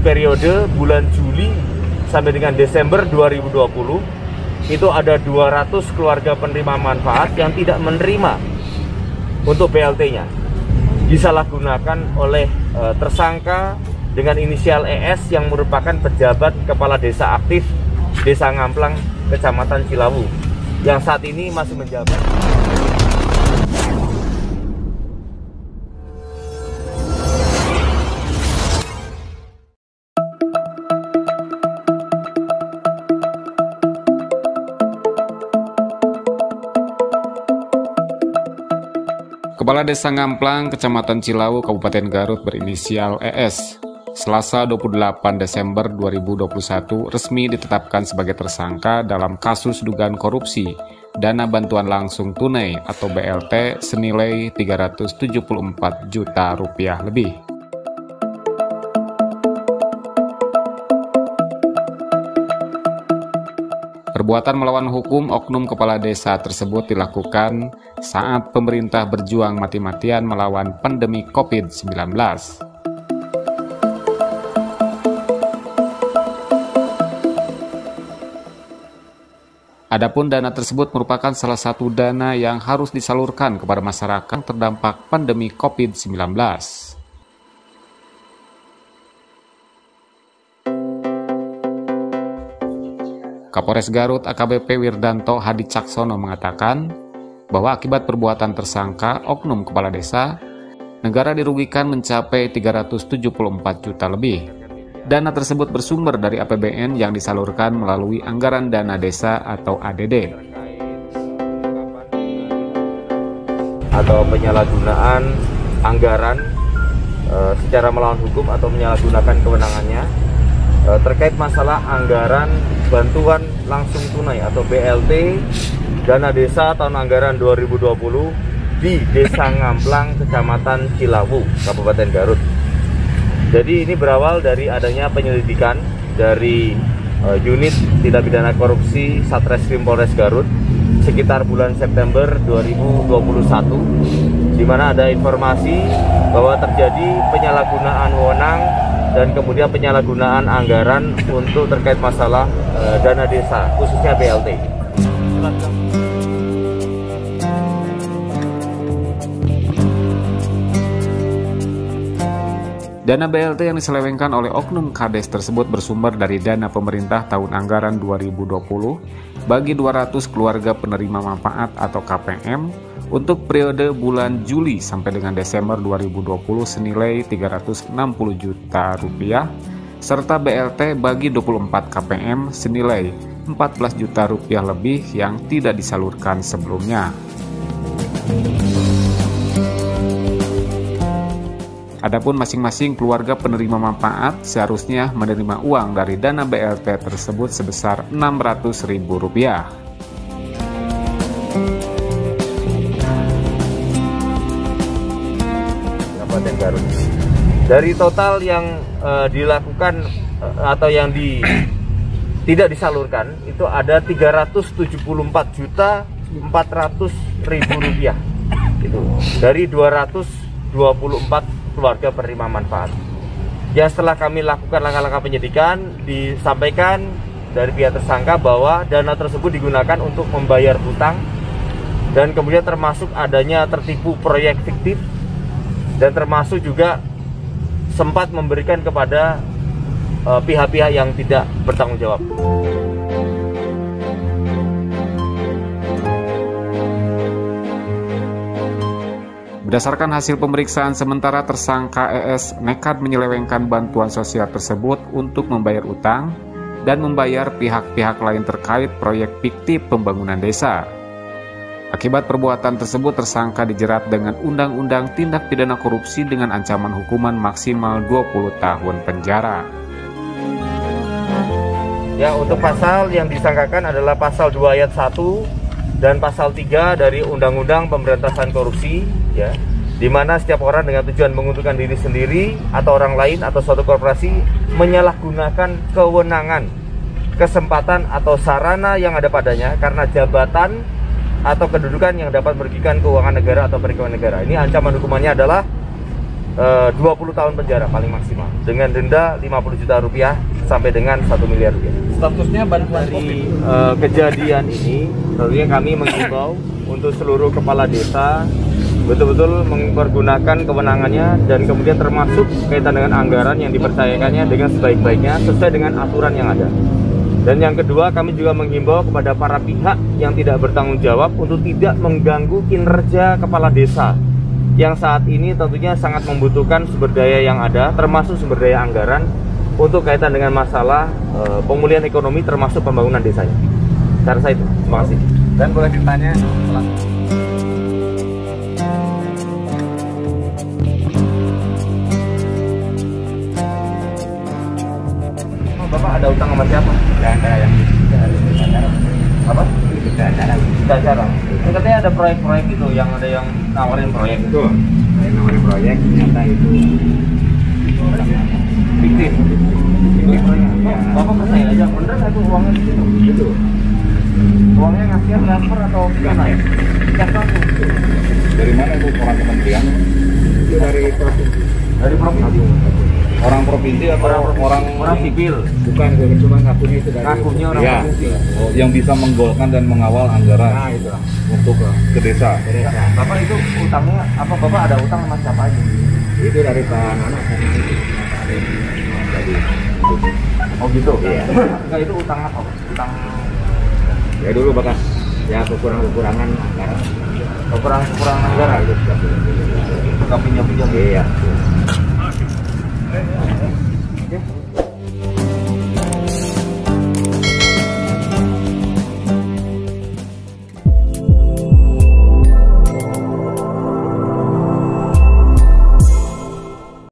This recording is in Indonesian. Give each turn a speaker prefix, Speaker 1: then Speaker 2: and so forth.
Speaker 1: periode bulan Juli sampai dengan Desember 2020 itu ada 200 keluarga penerima manfaat yang tidak menerima untuk BLT-nya. Disalahgunakan oleh tersangka dengan inisial ES yang merupakan pejabat kepala desa aktif Desa Ngamplang, Kecamatan Cilawu, yang saat ini masih menjabat.
Speaker 2: Kepala Desa Ngamplang, Kecamatan Cilawu, Kabupaten Garut berinisial ES, Selasa 28 Desember 2021 resmi ditetapkan sebagai tersangka dalam kasus dugaan korupsi dana bantuan langsung tunai atau BLT senilai 374 juta rupiah lebih. Perbuatan melawan hukum oknum kepala desa tersebut dilakukan saat pemerintah berjuang mati-matian melawan pandemi COVID-19. Adapun dana tersebut merupakan salah satu dana yang harus disalurkan kepada masyarakat terdampak pandemi COVID-19. Kapolres Garut AKBP Wirdanto Hadi Caksono mengatakan bahwa akibat perbuatan tersangka oknum kepala desa, negara dirugikan mencapai 374 juta lebih. Dana tersebut bersumber dari APBN yang disalurkan melalui anggaran dana desa atau ADD.
Speaker 1: Atau penyalahgunaan anggaran secara melawan hukum atau menyalahgunakan kewenangannya terkait masalah anggaran bantuan langsung tunai atau BLT dana desa tahun anggaran 2020 di Desa Ngamplang, Kecamatan Cilawu, Kabupaten Garut. Jadi ini berawal dari adanya penyelidikan dari unit tindak pidana korupsi Satreskrim Polres Garut sekitar bulan September 2021, di mana ada informasi bahwa terjadi penyalahgunaan wewenang dan kemudian penyalahgunaan anggaran untuk terkait masalah dana desa, khususnya BLT.
Speaker 2: Dana BLT yang diselewengkan oleh oknum Kades tersebut bersumber dari dana pemerintah tahun anggaran 2020 bagi 200 keluarga penerima manfaat atau KPM untuk periode bulan Juli sampai dengan Desember 2020 senilai 360 juta rupiah serta BLT bagi 24 KPM senilai 14 juta rupiah lebih yang tidak disalurkan sebelumnya. Adapun masing-masing keluarga penerima manfaat seharusnya menerima uang dari dana BLT tersebut sebesar Rp600.000.
Speaker 1: Kabupaten Garut. Dari total yang dilakukan atau yang tidak disalurkan itu ada Rp374.400.000 itu dari 224 keluarga penerima manfaat. Ya, setelah kami lakukan langkah-langkah penyidikan, disampaikan dari pihak tersangka bahwa dana tersebut digunakan untuk membayar hutang dan kemudian termasuk adanya tertipu proyek fiktif dan termasuk juga sempat memberikan kepada pihak-pihak yang tidak bertanggung jawab.
Speaker 2: Berdasarkan hasil pemeriksaan sementara, tersangka ES nekat menyelewengkan bantuan sosial tersebut untuk membayar utang dan membayar pihak-pihak lain terkait proyek fiktif pembangunan desa. Akibat perbuatan tersebut, tersangka dijerat dengan Undang-Undang Tindak Pidana Korupsi dengan ancaman hukuman maksimal 20 tahun penjara.
Speaker 1: Ya, untuk pasal yang disangkakan adalah pasal 2 ayat 1 dan pasal 3 dari Undang-Undang Pemberantasan Korupsi, ya, di mana setiap orang dengan tujuan menguntungkan diri sendiri atau orang lain atau suatu korporasi menyalahgunakan kewenangan, kesempatan atau sarana yang ada padanya karena jabatan atau kedudukan yang dapat merugikan keuangan negara atau perekonomian negara. Ini ancaman hukumannya adalah 20 tahun penjara paling maksimal dengan denda 50 juta rupiah sampai dengan 1 miliar rupiah.
Speaker 2: Statusnya bantuan
Speaker 1: Dari kejadian ini tentunya kami mengimbau untuk seluruh kepala desa betul-betul mempergunakan kewenangannya dan kemudian termasuk kaitan dengan anggaran yang dipercayakannya dengan sebaik-baiknya sesuai dengan aturan yang ada. Dan yang kedua, kami juga menghimbau kepada para pihak yang tidak bertanggung jawab untuk tidak mengganggu kinerja kepala desa yang saat ini tentunya sangat membutuhkan sumber daya yang ada, termasuk sumber daya anggaran untuk kaitan dengan masalah pemulihan ekonomi termasuk pembangunan desanya. Saya rasa itu. Terima kasih.
Speaker 2: Dan boleh ditanya
Speaker 1: Bapak ada utang sama siapa?
Speaker 3: Ada yang
Speaker 1: Apa?
Speaker 3: ada
Speaker 1: Tidak jarang. Ini katanya ada proyek-proyek gitu, yang ada yang nawarin proyek.
Speaker 3: itu yang namanya proyek ternyata itu
Speaker 1: Fiktif.
Speaker 3: Fiktif. Ya.
Speaker 1: Bapak percaya aja, bener nggak tuh uangnya di situ?
Speaker 3: Itu
Speaker 1: Uangnya ngasih transfer atau gimana ya? Cash langsung.
Speaker 4: Dari mana itu orang kementerian?
Speaker 3: itu dari provinsi.
Speaker 1: Dari provinsi.
Speaker 4: Orang provinsi atau
Speaker 1: Orang sipil.
Speaker 3: Bukan, cuma ngakunya itu dari
Speaker 1: Ngakunya orang
Speaker 4: Ya,
Speaker 1: provinsi.
Speaker 4: oh, yang bisa menggolkan dan mengawal anggaran
Speaker 3: Nah itu
Speaker 4: untuk ke desa.
Speaker 3: desa.
Speaker 1: Bapak itu utangnya apa? Bapak ada utang sama siapa aja?
Speaker 3: Itu dari Pak Nana sama itu. Jadi
Speaker 1: Oh gitu.
Speaker 3: Iya.
Speaker 1: Enggak, itu utang apa? Utang
Speaker 3: ya dulu bekas ya kekurangan anggaran.
Speaker 1: kekurangan anggaran.
Speaker 3: Itu sudah
Speaker 1: Suka pinjam-pinjam.
Speaker 3: Iya.